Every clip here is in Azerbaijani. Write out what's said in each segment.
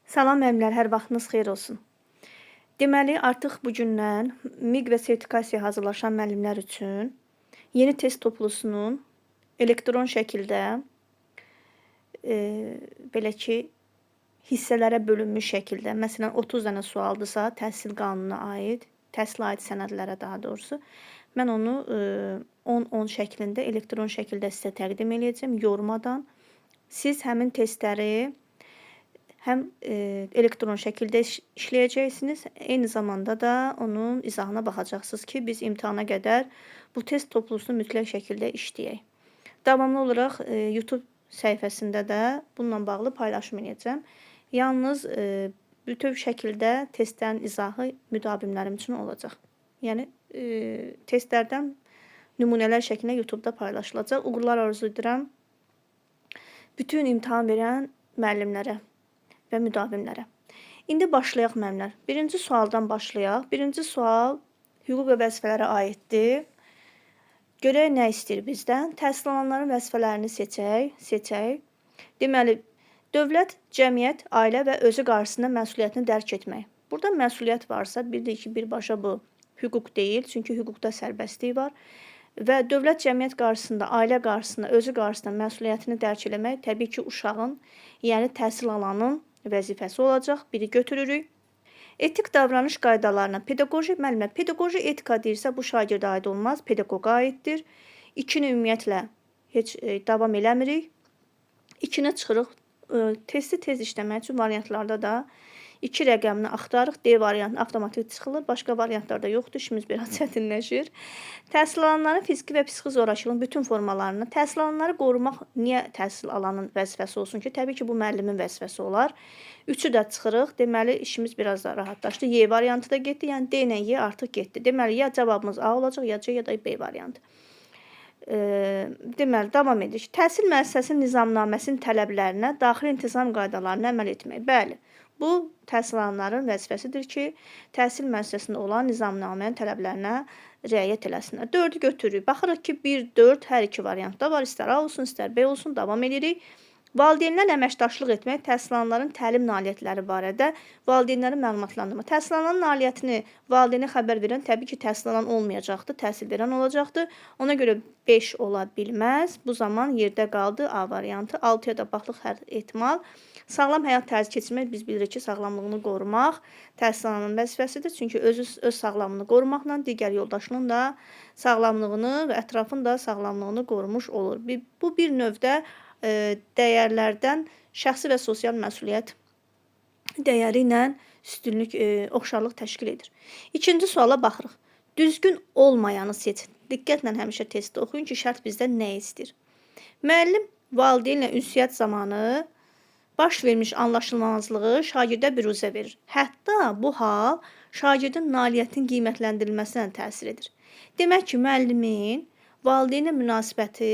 Salam müəllimlər, hər vaxtınız xeyir olsun. Deməli, artıq bu gündən MİQ və sertifikasiyaya hazırlaşan müəllimlər üçün yeni test toplusunun elektron şəkildə belə ki, hissələrə bölünmüş şəkildə, məsələn 30 dənə sualdırsa, təhsil qanununa aid, təhsilə aid sənədlərə daha doğrusu, mən onu 10-10 şəklində elektron şəkildə sizə təqdim eləyəcəm, yormadan. Siz həmin testləri həm elektron şəkildə işləyəcəksiniz, eyni zamanda da onun izahına baxacaqsınız ki, biz imtahana qədər bu test toplusunu mütləq şəkildə işləyək. Davamlı olaraq YouTube səhifəsində də bununla bağlı paylaşım edəcəm. Yalnız bütöv şəkildə testlərin izahı müdavimlərim üçün olacaq. Yəni testlərdən nümunələr şəklində YouTube-da paylaşılacaq. Uğurlar arzu edirəm bütün imtahan verən müəllimlərə və müdavimlərə. İndi başlayaq müəllimlər. Birinci sualdan başlayaq. Birinci sual hüquq və vəzifələrə aiddir. Görək nə istəyir bizdən? Təhsil alanların vəzifələrini seçək. Deməli, dövlət, cəmiyyət, ailə və özü qarşısında məsuliyyətini dərk etmək. Burada məsuliyyət varsa, bildik ki, birbaşa bu hüquq deyil, çünki hüquqda sərbəstlik var. Və dövlət, cəmiyyət qarşısında, ailə qarşısında, özü qarşısında məsuliyyətini dərk eləmək təbii ki, uşağın, yəni təhsil alanın vəzifəsi olacaq. Biri götürürük. Etik davranış qaydalarına, pedaqoji müəllimlər, pedaqoji etika deyirsə, bu şagirdə aid olmaz, pedaqoqa aiddir. 2-ni ümumiyyətlə heç davam eləmirik. 2-ni çıxırıq. Testi tez işləmək üçün variantlarda da 2 rəqəmini axtarıq, D variantı avtomatik çıxılır, başqa variantlarda yoxdur, işimiz biraz çətinləşir. Təhsil alanların fiziki və psixi zorakılığın bütün formalarını, təhsil alanları qorumaq niyə təhsil alanın vəzifəsi olsun ki? Təbii ki, bu müəllimin vəzifəsi olar. 3-ü də çıxırıq, deməli işimiz biraz da rahatlaşdı. Y variantı da getdi, yəni D ilə Y artıq getdi. Deməli, ya cavabımız A olacaq, ya C, ya da B variantı. Deməli, davam edirik. Təhsil müəssisəsinin nizamnaməsinin tələblərinə, daxili intizam qaydalarına əməl etmək. Bəli, bu təhsil alanların vəzifəsidir ki, təhsil müəssisəsində olan nizamnamənin tələblərinə riayət eləsinlər. 4-ü götürürük. Baxırıq ki, 1, 4 hər iki variantda var. İstər A olsun, istər B olsun. Davam edirik. Valideynlərlə əməkdaşlıq etmək, təhsil alanların təlim nailiyyətləri barədə valideynləri məlumatlandırma. Təhsil alanın nailiyyətini valideynə xəbər verən təbii ki, təhsil alan olmayacaqdır, təhsil verən olacaqdır. Ona görə 5 ola bilməz. Bu zaman yerdə qaldı A variantı. 6-ya da baxdıq hər ehtimal. Sağlam həyat tərzi keçirmək, biz bilirik ki, sağlamlığını qorumaq təhsil alanın vəzifəsidir. Çünki öz sağlamlığını qorumaqla digər yoldaşının da sağlamlığını və ətrafın da sağlamlığını qorumuş olur. Bu bir növdə dəyərlərdən şəxsi və sosial məsuliyyət dəyəri ilə üstünlük, oxşarlıq təşkil edir. İkinci suala baxırıq. Düzgün olmayanı seçin. Diqqətlə həmişə testi oxuyun ki, şərt bizdən nə istəyir? Müəllim valideynlə ünsiyyət zamanı baş vermiş anlaşılmazlığı şagirdə büruzə verir. Hətta bu hal şagirdin nailiyyətinin qiymətləndirilməsinə təsir edir. Demək ki, müəllimin valideynlə münasibəti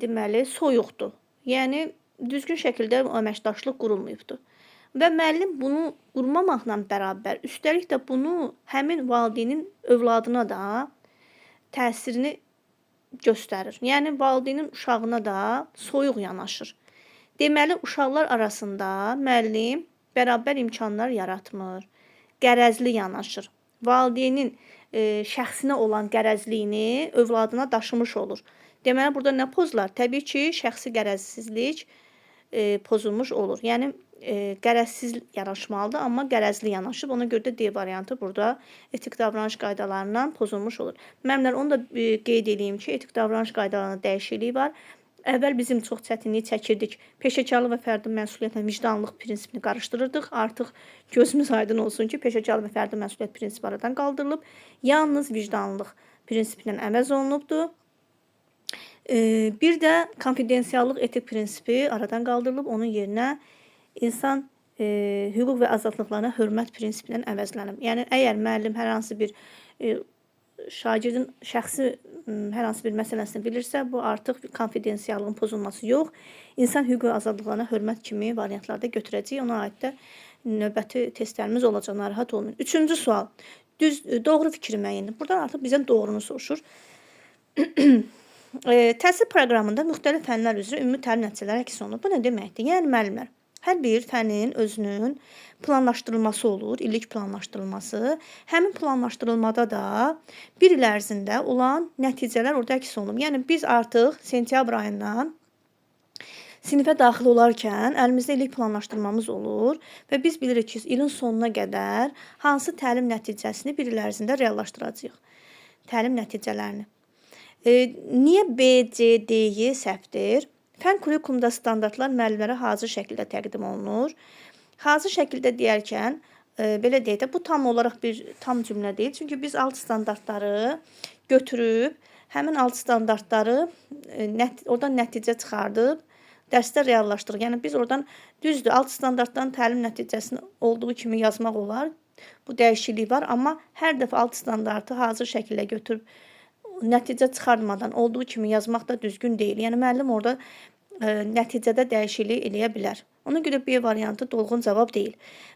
deməli, soyuqdur. Yəni, düzgün şəkildə əməkdaşlıq qurulmayıbdır. Və müəllim bunu qurmamaqla bərabər, üstəlik də bunu həmin valideynin övladına da təsirini göstərir. Yəni, valideynin uşağına da soyuq yanaşır. Deməli, uşaqlar arasında müəllim bərabər imkanlar yaratmır, qərəzli yanaşır. Valideynin şəxsinə olan qərəzliyini övladına daşımış olur. Deməli, burada nə pozular? Təbii ki, şəxsi qərəzsizlik pozulmuş olur. Yəni, qərəzsiz yanaşmalıdır, amma qərəzli yanaşıb. Ona görə də D variantı burada etik davranış qaydalarından pozulmuş olur. Müəllimlər, onu da qeyd edeyim ki, etik davranış qaydalarında dəyişiklik var. Əvvəl bizim çox çətinlik çəkirdik. Peşəkarlıq və fərdi məsuliyyətlə vicdanlıq prinsipini qarışdırırdıq. Artıq gözümüz aydın olsun ki, peşəkarlıq və fərdi məsuliyyət prinsipi aradan qaldırılıb. Yalnız vicdanlıq prinsipindən əvəz olunubdur. Bir də konfidensiallıq etik prinsipi aradan qaldırılıb, onun yerinə insan hüquq və azadlıqlarına hörmət prinsipindən əvəzlənib. Yəni, əgər müəllim hər hansı bir şagirdin şəxsi hər hansı bir məsələsini bilirsə, bu artıq konfidensiallığın pozulması yox, insan hüquq və azadlıqlarına hörmət kimi variantlarda götürəcək. Ona aid də növbəti testlərimiz olacaq, narahat olmayın. 3-cü sual. Doğru fikri müəyyən. Burada artıq bizdən doğrunu soruşur. Təhsil proqramında müxtəlif fənlər üzrə ümumi təlim nəticələri əks olunur. Bu nə deməkdir? Yəni müəllimlər Hər bir fənnin özünün planlaşdırılması olur, illik planlaşdırılması. Həmin planlaşdırılmada da bir il ərzində olan nəticələr orada əks olunub. Yəni biz artıq sentyabr ayından sinifə daxil olarkən əlimizdə illik planlaşdırmamız olur və biz bilirik ki, ilin sonuna qədər hansı təlim nəticəsini bir il ərzində reallaşdıracağıq. Təlim nəticələrini. Niyə B, C, D-yi səhvdir? Fən kurikulumda standartlar müəllimlərə hazır şəkildə təqdim olunur. Hazır şəkildə deyərkən, belə deyək də, bu tam olaraq bir tam cümlə deyil. Çünki biz alt standartları götürüb, həmin alt standartları oradan nəticə çıxardıb, dərsdə reallaşdırırıq. Yəni biz oradan düzdür, alt standartdan təlim nəticəsini olduğu kimi yazmaq olar. Bu dəyişiklik var, amma hər dəfə alt standartı hazır şəkildə götürüb nəticə çıxartmadan olduğu kimi yazmaq da düzgün deyil. Yəni müəllim orada nəticədə dəyişiklik eləyə bilər. Ona görə B variantı dolğun cavab deyil.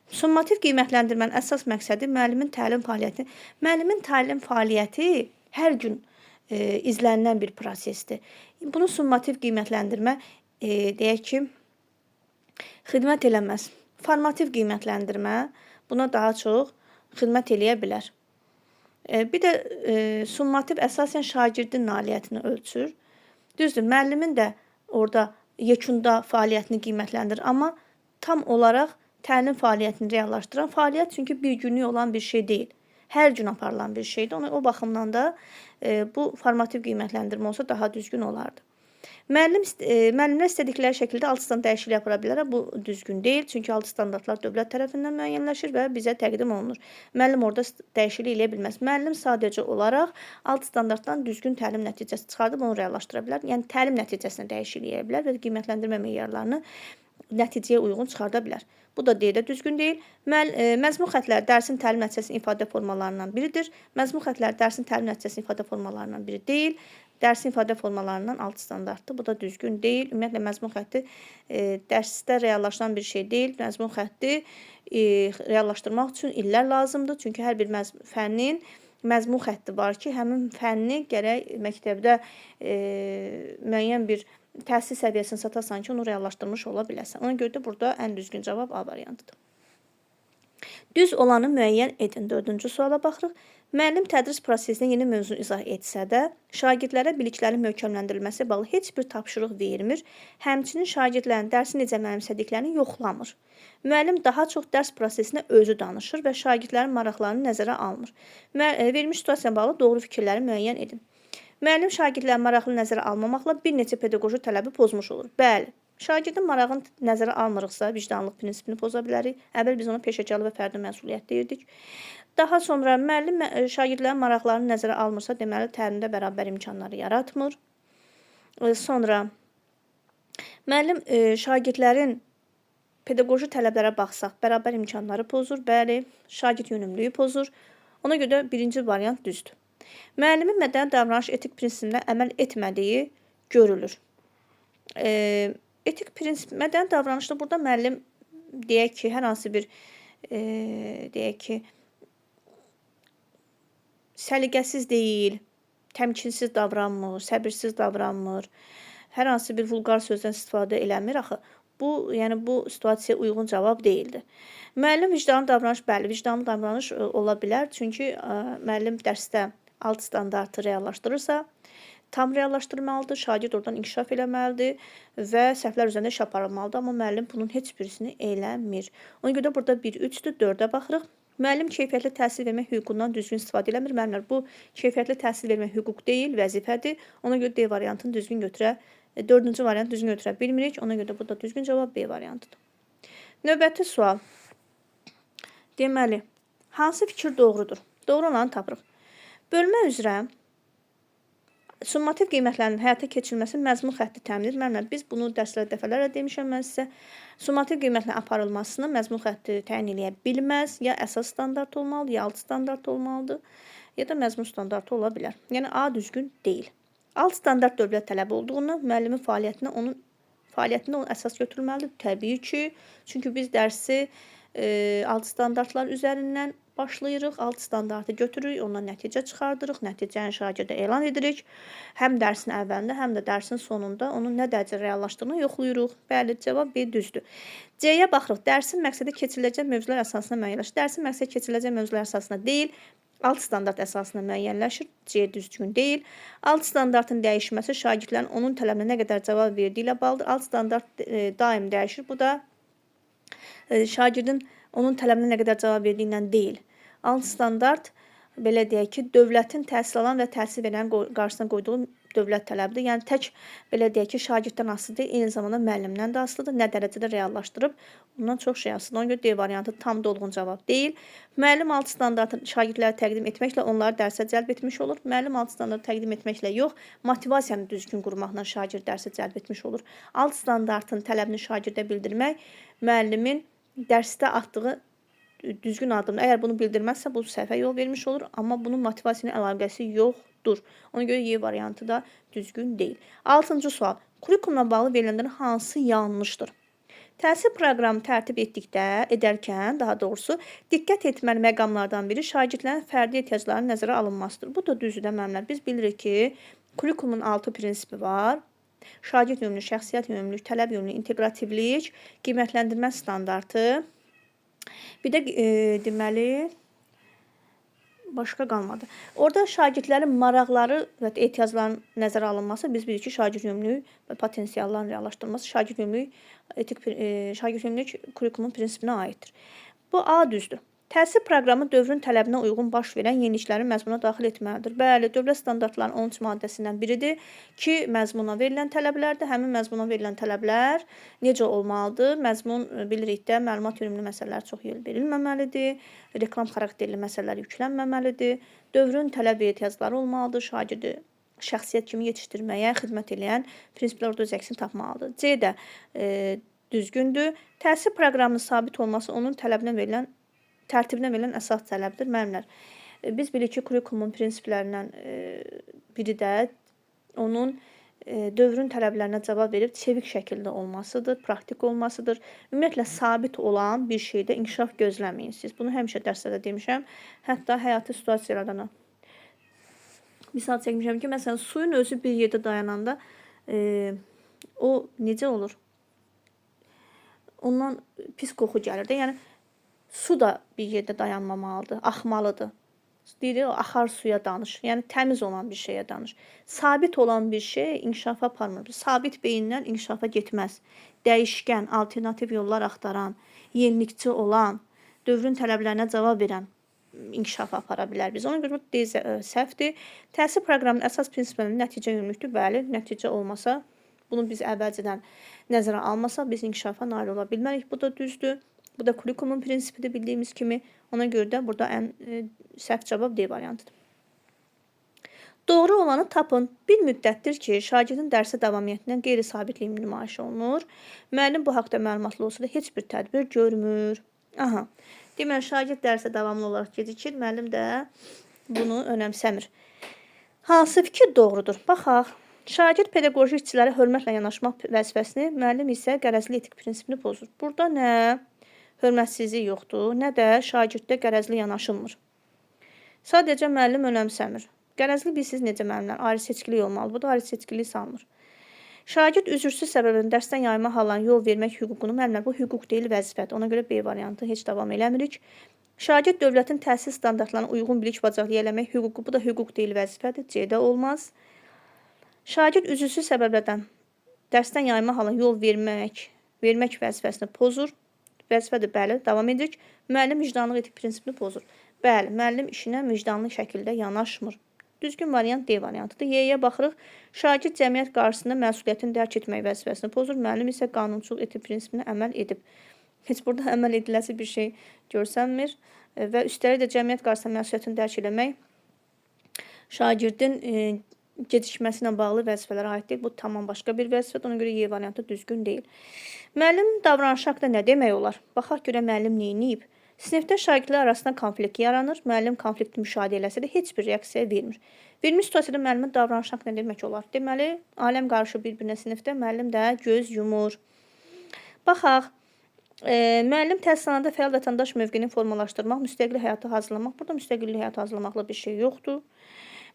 Summativ qiymətləndirmənin əsas məqsədi müəllimin təlim fəaliyyəti. Müəllimin təlim fəaliyyəti hər gün izlənilən bir prosesdir. Bunu summativ qiymətləndirmə deyək ki, xidmət eləməz. Formativ qiymətləndirmə buna daha çox xidmət eləyə bilər. Bir də summativ əsasən şagirdin nailiyyətini ölçür. Düzdür, müəllimin də orada yekunda fəaliyyətini qiymətləndirir, amma tam olaraq təlim fəaliyyətini reallaşdıran fəaliyyət çünki bir günlük olan bir şey deyil. Hər gün aparılan bir şeydir. O baxımdan da bu formativ qiymətləndirmə olsa daha düzgün olardı. Müəllimlər istədikləri şəkildə alt stand dəyişikliyi yapıra bilər. Bu düzgün deyil. Çünki alt standartlar dövlət tərəfindən müəyyənləşir və bizə təqdim olunur. Müəllim orada dəyişiklik eləyə bilməz. Müəllim sadəcə olaraq alt standartdan düzgün təlim nəticəsi çıxardıb onu reallaşdıra bilər. Yəni təlim nəticəsində dəyişiklik eləyə bilər və qiymətləndirmə meyarlarını nəticəyə uyğun çıxarda bilər. Bu da deyə də düzgün deyil. Məzmun xətləri dərsin təlim nəticəsinin ifadə formalarından biridir. Məzmun xətləri dərsin təlim nəticəsinin ifadə formalarından biri deyil. Dərsin ifadə formalarından alt standartdır. Bu da düzgün deyil. Ümumiyyətlə, məzmun xətti dərsdə reallaşdıran bir şey deyil. Məzmun xətti reallaşdırmaq üçün illər lazımdır. Çünki hər bir fənnin məzmun xətti var ki, həmin fənni gərək məktəbdə müəyyən bir təhsil səviyyəsini satasan ki, onu reallaşdırmış ola biləsən. Ona görə də burada ən düzgün cavab A variantıdır. Düz olanı müəyyən edin. 4-cü suala baxırıq. Müəllim tədris prosesində yeni mövzu izah etsə də, şagirdlərə biliklərin möhkəmləndirilməsi bağlı heç bir tapşırıq vermir, həmçinin şagirdlərin dərsi necə mənimsədiklərini yoxlamır. Müəllim daha çox dərs prosesində özü danışır və şagirdlərin maraqlarını nəzərə almır. Verilmiş situasiyaya bağlı doğru fikirləri müəyyən edin. Müəllim şagirdlərin maraqını nəzərə almamaqla bir neçə pedaqoji tələbi pozmuş olur. Bəli. Şagirdin marağını nəzərə almırıqsa, vicdanlıq prinsipini poza bilərik. Əvvəl biz ona peşəkarlıq və fərdi məsuliyyət deyirdik. Daha sonra müəllim şagirdlərin maraqlarını nəzərə almırsa, deməli təlimdə bərabər imkanları yaratmır. Sonra müəllim şagirdlərin pedaqoji tələblərə baxsaq, bərabər imkanları pozur. Bəli, şagird yönümlüyü pozur. Ona görə birinci variant düzdür. Müəllimin mədəni davranış etik prinsipinə əməl etmədiyi görülür. Etik prinsip, mədəni davranışda burada müəllim deyək ki, hər hansı bir deyək ki, səliqəsiz deyil, təmkinsiz davranmır, səbirsiz davranmır, hər hansı bir vulqar sözdən istifadə eləmir. Axı, yəni bu situasiyaya uyğun cavab deyildir. Müəllim vicdanlı davranış, bəli, vicdanlı davranış ola bilər. Çünki müəllim dərsdə alt standartı reallaşdırırsa, tam reallaşdırmalıdır, şagird oradan inkişaf eləməlidir və səhvlər üzərində iş aparılmalıdır. Amma müəllim bunun heç birisini eləmir. Ona görə burada 1-3-dür, 4-ə baxırıq. Müəllim keyfiyyətli təhsil vermək hüququndan düzgün istifadə eləmir. Müəllimlər, bu keyfiyyətli təhsil vermək hüquq deyil, vəzifədir. Ona görə D variantını düzgün götürə, 4-cü variantı düzgün götürə bilmirik. Ona görə burada düzgün cavab B variantıdır. Növbəti sual. Deməli, hansı fikir doğrudur? Doğru olanı tapırıq. Bölmə üzrə summativ qiymətlərin həyata keçirilməsi məzmun xətti təmin edir. Müəllimlər, biz bunu dərslərdə dəfələrlə demişəm mən sizə. Summativ qiymətlərin aparılmasını məzmun xətti təyin eləyə bilməz. Ya əsas standart olmalıdır, ya alt standart olmalıdır, ya da məzmun standartı ola bilər. Yəni A düzgün deyil. Alt standart dövlət tələbi olduğundan müəllimin fəaliyyətində onun əsas götürülməlidir. Təbii ki, çünki biz dərsi alt standartlar üzərindən başlayırıq, alt standartı götürürük, ondan nəticə çıxardırıq, nəticəni şagirdə elan edirik. Həm dərsin əvvəlində, həm də dərsin sonunda onun nə dərəcə reallaşdığını yoxlayırıq. Bəli, cavab B düzdür. C-yə baxırıq. Dərsin məqsədi keçiriləcək mövzular əsasında müəyyənləşir. Dərsin məqsədi keçiriləcək mövzular əsasında deyil, alt standart əsasında müəyyənləşir. C düzgün deyil. Alt standartın dəyişməsi şagirdlərin onun tələbinə nə qədər cavab verdiyi ilə bağlıdır. Alt standart daim dəyişir. Bu da şagirdin onun tələbinə nə qədər cavab verdiyi ilə deyil. Alt standart belə deyək ki, dövlətin təhsil alan və təhsil verən qarşısına qoyduğu dövlət tələbidir. Yəni tək belə deyək ki, şagirddən asılı deyil, eyni zamanda müəllimdən də asılıdır. Nə dərəcədə reallaşdırıb, ondan çox şey asılıdır. Ona görə D variantı tam dolğun cavab deyil. Müəllim alt standartı şagirdlərə təqdim etməklə onları dərsə cəlb etmiş olur. Müəllim alt standartı təqdim etməklə yox, motivasiyanı düzgün qurmaqla şagird dərsə cəlb etmiş olur. Alt standartın tələbini şagirdə bildirmək müəllimin dərsdə atdığı düzgün addımdır. Əgər bunu bildirməzsə, bu səhvə yol vermiş olur, amma bunun motivasiyayla əlaqəsi yoxdur. Ona görə Y variantı da düzgün deyil. 6-cı sual. Kurikulumla bağlı verilənlərin hansı yanlışdır? Təhsil proqramı tərtib edərkən, daha doğrusu, diqqət etməli məqamlardan biri şagirdlərin fərdi ehtiyaclarının nəzərə alınmasıdır. Bu da düzdür də müəllimlər. Biz bilirik ki, kurikulumun 6 prinsipi var. Şagird yönümlü, şəxsiyyət yönümlülük, tələb yönümlülük, inteqrativlik, qiymətləndirmə standartı. Bir də deməli, başqa qalmadı. Orada şagirdlərin maraqları və ehtiyaclarının nəzərə alınması, biz bilirik ki, şagird yönümlülük və potensialların reallaşdırılması şagird yönümlülük kurikulumun prinsipinə aiddir. Bu A düzdür. Təhsil proqramı dövrün tələbinə uyğun baş verən yenilikləri məzmuna daxil etməlidir. Bəli, dövlət standartlarının 13 maddəsindən biridir ki, məzmuna verilən tələblərdir. Həmin məzmuna verilən tələblər necə olmalıdır? Məzmun bilirik də, məlumat yönümlü məsələlər çox yer verilməməlidir, reklam xarakterli məsələlər yüklənməməlidir, dövrün tələb və ehtiyacları olmalıdır, şagirdi şəxsiyyət kimi yetişdirməyə xidmət edən prinsiplər orada öz əksini tapmalıdır. C də düzgündür. Təhsil proqramının sabit olması onun tərtibinə verilən əsas tələbdir. Müəllimlər, biz bilirik ki, kurikulumun prinsiplərindən biri də onun dövrün tələblərinə cavab verib çevik şəkildə olmasıdır, praktik olmasıdır. Ümumiyyətlə, sabit olan bir şeydə inkişaf gözləməyin siz. Bunu həmişə dərslərdə demişəm. Hətta həyati situasiyalardan misal çəkmişəm ki, məsələn, suyun özü bir yerdə dayananda o necə olur? Ondan pis qoxu gəlir də. Yəni, su da bir yerdə dayanmamalıdır, axmalıdır. Deyirik, axar suya danış. Yəni, təmiz olan bir şeyə danış. Sabit olan bir şey inkişafa aparmır. Sabit beyindən inkişafa getməz. Dəyişkən, alternativ yollar axtaran, yenilikçi olan, dövrün tələblərinə cavab verən inkişafa apara bilər biz. Ona görə bu səhvdir. Təhsil proqramının əsas prinsiplərinin nəticə yönümlülükdür. Bəli, nəticə olmasa, bunu biz əvvəlcədən nəzərə almasa, biz inkişafa nail ola bilmərik. Bu da düzdür. Bu da kurikulumun prinsipidir bildiyimiz kimi. Ona görə də burada ən səhv cavab D variantıdır. Doğru olanı tapın. Bir müddətdir ki, şagirdin dərsə davamiyyətindən qeyri-sabitliyi nümayiş olunur. Müəllim bu haqda məlumatlı olsa da heç bir tədbir görmür. Aha. Deməli, şagird dərsə davamlı olaraq gecikir. Müəllim də bunu önəmsəmir. Hansı fikir doğrudur? Baxaq. Şagird pedaqoji işçilərə hörmətlə yanaşmaq vəzifəsini, müəllim isə qərəzli etik prinsipini pozur. Burada nə hörmətsizlik yoxdur, nə də şagirddə qərəzli yanaşılmır. Sadəcə müəllim önəmsəmir. Qərəzli bilirsiniz necə müəllimlər? Ayrı seçkilik olmalı. Bu da ayrı seçkilik salmır. Şagird üzürsüz səbəbdən dərsdən yayma hallarına yol vermək hüququnu, müəllimlər, bu hüquq deyil, vəzifədir. Ona görə B variantı heç davam eləmirik. Şagird dövlətin təhsil standartlarına uyğun bilik bacarığı eləmək hüququ, bu da hüquq deyil, vəzifədir. C-də olmaz. Şagird üzürsüz səbəblərdən dərsdən yayma halına yol vermək vəzifəsini pozur. Vəzifədir, bəli, davam edirik. Müəllim vicdanlıq etik prinsipini pozur. Bəli, müəllim işinə vicdanlı şəkildə yanaşmır. Düzgün variant D variantıdır. Y-yə baxırıq. Şagird cəmiyyət qarşısında məsuliyyətini dərk etmək vəzifəsini pozur. Müəllim isə qanunçuluq etik prinsipini əməl edib. Heç burada əməl ediləsi bir şey görsənmir. Və üstəlik də cəmiyyət qarşısında məsuliyyətini dərk etmək şagirdin gecikməsi ilə bağlı vəzifələrə aid deyil. Bu tamam başqa bir vəzifədir. Ona görə Y variantı düzgün deyil. Müəllim davranışı haqqında nə demək olar? Baxaq görə müəllim neyniyib? Sinifdə şagirdlər arasında konflikt yaranır. Müəllim konflikti müşahidə eləsə də heç bir reaksiya vermir. Vermiş situasiyada müəllimin davranışı haqqında nə demək olar? Deməli, aləm qarşı bir-birinə sinifdə müəllim də göz yumur. Baxaq, Müəllim təhsilxanada fəal vətəndaş mövqeyini formalaşdırmaq, müstəqil həyata hazırlamaq. Burada müstəqillik həyata hazırlamaqla bir şey yoxdur.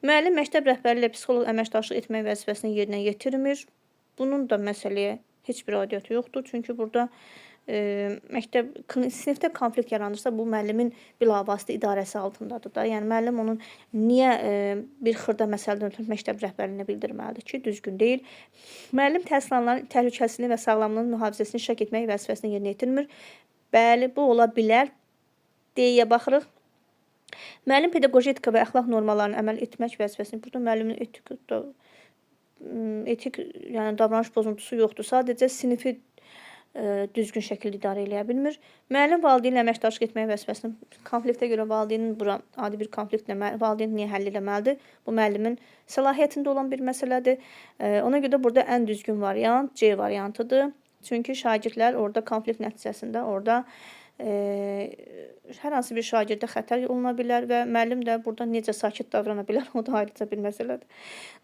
Müəllim məktəb rəhbəri ilə psixoloq əməkdaşlıq etmək vəzifəsini yerinə yetirmir. Bunun da məsələyə heç bir aidiyyatı yoxdur. Çünki burada sinifdə konflikt yaranırsa, bu müəllimin bilavasitə idarəsi altındadır da. Yəni müəllim onun niyə bir xırda məsələdən ötürü məktəb rəhbərinə bildirməlidir ki, düzgün deyil. Müəllim təhsilçilərin təhlükəsizliyi və sağlamlığının mühafizəsini şək etmək vəzifəsini yerinə yetirmir. Bəli, bu ola bilər deyə baxırıq. Müəllim pedaqoji etika və əxlaq normalarını əməl etmək vəzifəsini, burada müəllimin etik yəni davranış pozuntusu yoxdur. Sadəcə sinifi düzgün şəkildə idarə eləyə bilmir. Müəllim valideynlə əməkdaşlıq etmək vəzifəsini, konfliktə görə valideynin bura adi bir konfliktlə valideyn niyə həll eləməlidir? Bu müəllimin səlahiyyətində olan bir məsələdir. Ona görə burada ən düzgün variant C variantıdır. Çünki şagirdlər orada konflikt nəticəsində orada hər hansı bir şagirdə xətər oluna bilər və müəllim də burada necə sakit davrana bilər, o da ayrıca bir məsələdir.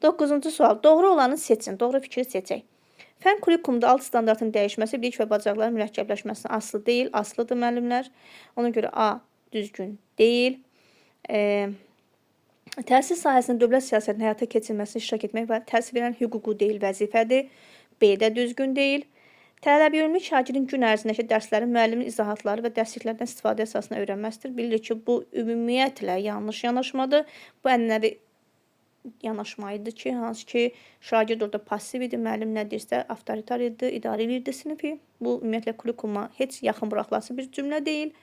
9-cu sual. Doğru olanı seçin, doğru fikri seçək. Fən kurikulumda alt standartın dəyişməsi bilik və bacarıqların mürəkkəbləşməsinə asılı deyil, asılıdır müəllimlər. Ona görə A düzgün deyil. Təhsil sahəsində dövlət siyasətinin həyata keçirilməsini iştirak etmək və təhsil verən hüququ deyil, vəzifədir. B də düzgün deyil. Tələbiyönümlü şagirdin gün ərzindəki dərslərin müəllimin izahatları və dərsliklərdən istifadə əsasında öyrənməsidir. Bilirik ki, bu ümumiyyətlə yanlış yanaşmadır. Bu ənənəvi yanaşma idi ki, hansı ki, şagird orada pasiv idi, müəllim nə deyirsə avtoritar idi, idarə edirdi sinifi. Bu ümumiyyətlə kurikuluma heç yaxın buraxılası bir cümlə deyil.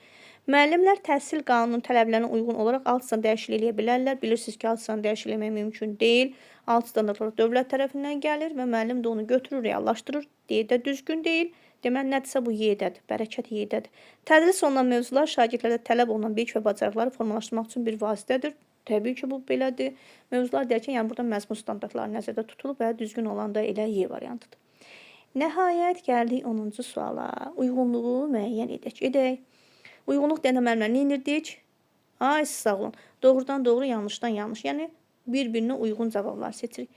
Müəllimlər təhsil qanunun tələblərinə uyğun olaraq alt standart dəyişiklik eləyə bilərlər. Bilirsiniz ki, alt standart dəyişiklik eləmək mümkün deyil. Alt standartlar dövlət tərəfindən gəlir və müəllim də onu götürür, reallaşdırır. D də düzgün deyil. Deməli, nədirsə bu Y-dədir, bərəkət Y-dədir. Tədris olunan mövzular şagirdlərdə tələb olunan bilik və bacarıqları formalaşdırmaq üçün bir vasitədir. Təbii ki, bu belədir. Mövzular deyərkən, yəni burada məzmun standartları nəzərdə tutulub və düzgün olan da elə Y variantıdır. Nəhayət gəldik 10-cu suala. Uyğunluğu müəyyən edək. Uyğunluq deyəndə müəllimlər nə edirdik? Ay, sağ olun. Doğrudan doğru, yanlışdan yanlış. Yəni, bir-birinə uyğun cavablar seçirik.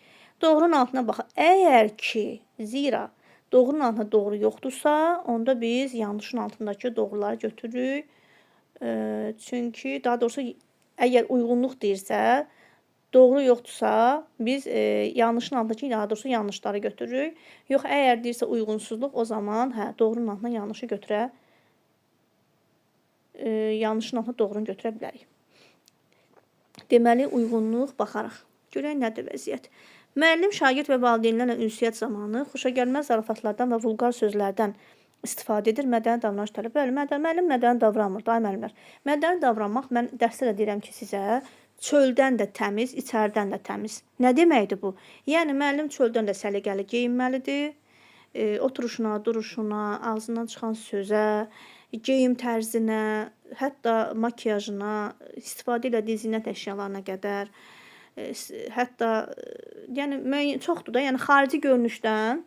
Doğrunun altına baxaq. Əgər ki, zira doğrunun altında doğru yoxdursa, onda biz yanlışın altındakı doğruları götürürük. Çünki, daha doğrusu, əgər uyğunluq deyirsə, doğru yoxdursa, biz yanlışın altındakı, daha doğrusu, yanlışları götürürük. Yox, əgər deyirsə uyğunsuzluq, o zaman doğrunun altına yanlışı yanlışın altına doğrunu götürə bilərik. Deməli, uyğunluq baxarıq. Görək nədir vəziyyət. Müəllim, şagird və valideynlərlə ünsiyyət zamanı xoşagəlməz zarafatlardan və vulqar sözlərdən istifadə edir. Mədəni davranış tələb. Bəli, müəllim mədəni davranmır. Day müəllimlər. Mədəni davranmaq, mən dərsdə də deyirəm ki, sizə çöldən də təmiz, içərdən də təmiz. Nə deməkdir bu? Yəni, müəllim çöldən də səliqəli geyinməlidir. Oturuşuna, duruşuna, ağzından çıxan sözə, geyim tərzinə, hətta makiyajına, istifadə elədiyi zinət əşyalarına qədər, hətta yəni çoxdur da, yəni xarici görünüşdən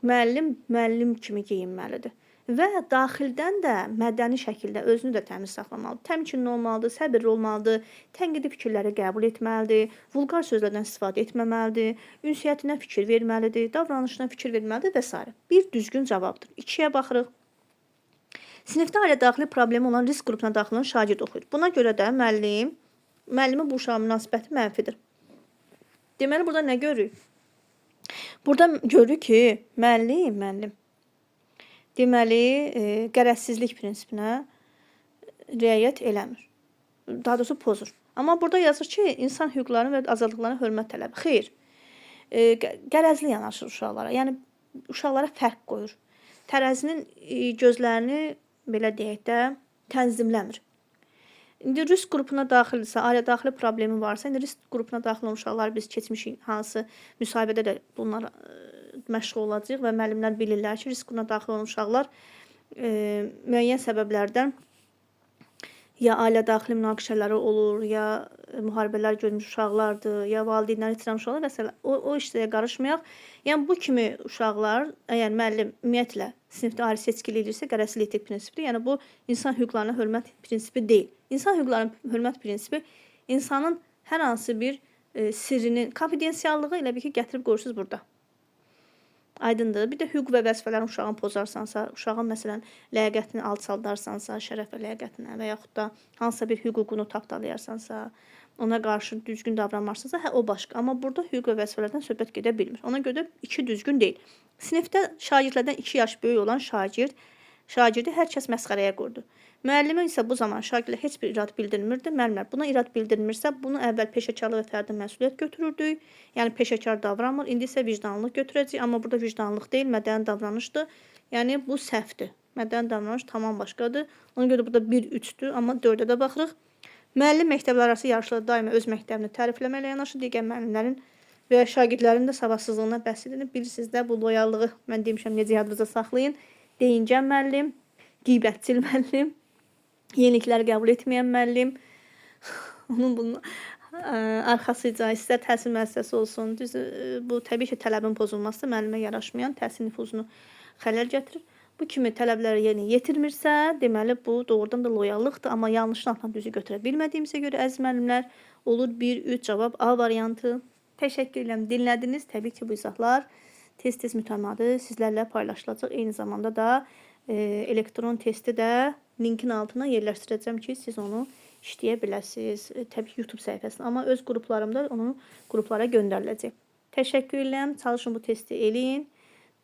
müəllim kimi geyinməlidir. Və daxildən də mədəni şəkildə özünü də təmiz saxlamalıdır. Təmkinli olmalıdır, səbirli olmalıdır, tənqidi fikirləri qəbul etməlidir, vulqar sözlərdən istifadə etməməlidir, ünsiyyətinə fikir verməlidir, davranışına fikir verməlidir və s. Bir düzgün cavabdır. 2-yə baxırıq. Sinifdə ailə daxili problemi olan risk qrupuna daxil olan şagird oxuyur. Buna görə də müəllimin bu uşağa münasibəti mənfidir. Deməli, burada nə görürük? Burada görürük ki, müəllim deməli, qərəzsizlik prinsipinə riayət eləmir. Daha doğrusu pozur. Amma burada yazır ki, insan hüquqlarına və azadlıqlarına hörmət tələbi. Xeyr, qərəzli yanaşır uşaqlara. Yəni, uşaqlara fərq qoyur. Tərəzinin gözlərini, belə deyək də, tənzimləmir. İndi risk qrupuna daxildirsə, ailə daxili problemi varsa, indi risk qrupuna daxil olan uşaqlar biz keçmişik hansı müsahibədə də bunlar məşğul olacaq və müəllimlər bilirlər ki, risk qrupuna daxil olan uşaqlar müəyyən səbəblərdən ya ailə daxili münaqişələri olur, ya müharibələr görmüş uşaqlardır, ya valideynləri itirən uşaqlar və s. O işləyə qarışmayaq. Yəni, bu kimi uşaqlar, əgər müəllim ümumiyyətlə sinifdə ayrı seçkili edirsə, qərəzli etik prinsipidir. Yəni, bu insan hüquqlarına hörmət prinsipi deyil. İnsan hüquqlarına hörmət prinsipi insanın hər hansı bir sirrinin konfidensiallığı ilə bir ki, gətirib qoyursunuz burada. Aydındır. Bir də hüquq və vəzifələrini uşağın pozarsansa, uşağın məsələn ləyaqətini alçaldarsansa, şərəf və ləyaqətinə və yaxud da hansısa bir hüququnu tapdalayarsansa, ona qarşı düzgün davranmarsansa, hə o başqa. Amma burada hüquq və vəzifələrdən söhbət gedə bilmir. Ona görə də 2 düzgün deyil. Sinifdə şagirdlərdən 2 yaş böyük olan şagirdi hər kəs məsxərəyə qoydu. Müəllimə isə bu zaman şagirdlə heç bir irad bildirmirdi. Müəllimlər buna irad bildirmirsə, bunu əvvəl peşəkarlıq və fərdi məsuliyyət götürürdük. Yəni peşəkar davranmır. İndi isə vicdanlılıq götürəcəyik. Amma burada vicdanlılıq deyil, mədəni davranışdır. Yəni bu səhvdir. Mədəni davranış tamam başqadır. Ona görə burada 1-3-dür, amma 4-ə də baxırıq. Müəllim məktəblərarası yarışlarda daima öz məktəbini tərifləməklə yanaşı digər müəllimlərin və şagirdlərin də savadsızlığına bəhs edilir. Bilirsiniz də bu loyallığı mən demişəm necə yadınızda saxlayın. Deyincən müəllim, qeybətçil müəllim, yenilikləri qəbul etməyən müəllim, onun bunun arxasıca istər təhsil müəssisəsi olsun, bu təbii ki, tələbin pozulması müəllimə yaraşmayan təhsil nüfuzunu xələl gətirir. Bu kimi tələbləri yerinə yetirmirsə, deməli bu doğrudan da loyallıqdır, amma yanlışın altından düzü götürə bilmədiyimizə görə əziz müəllimlər, olur 1-3 cavab A variantı. Təşəkkür edirəm, dinlədiniz. Təbii ki, bu izahlar tez-tez mütəmadi sizlərlə paylaşılacaq. Eyni zamanda da elektron testi də linkin altına yerləşdirəcəm ki, siz onu işləyə biləsiniz. Təbii ki, YouTube səhifəsində, amma öz qruplarımda onu qruplara göndəriləcək. Təşəkkür edirəm. Çalışın bu testi eləyin.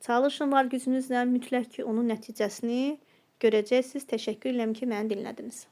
Çalışın var gücünüzlə, mütləq ki, onun nəticəsini görəcəksiniz. Təşəkkür edirəm ki, məni dinlədiniz.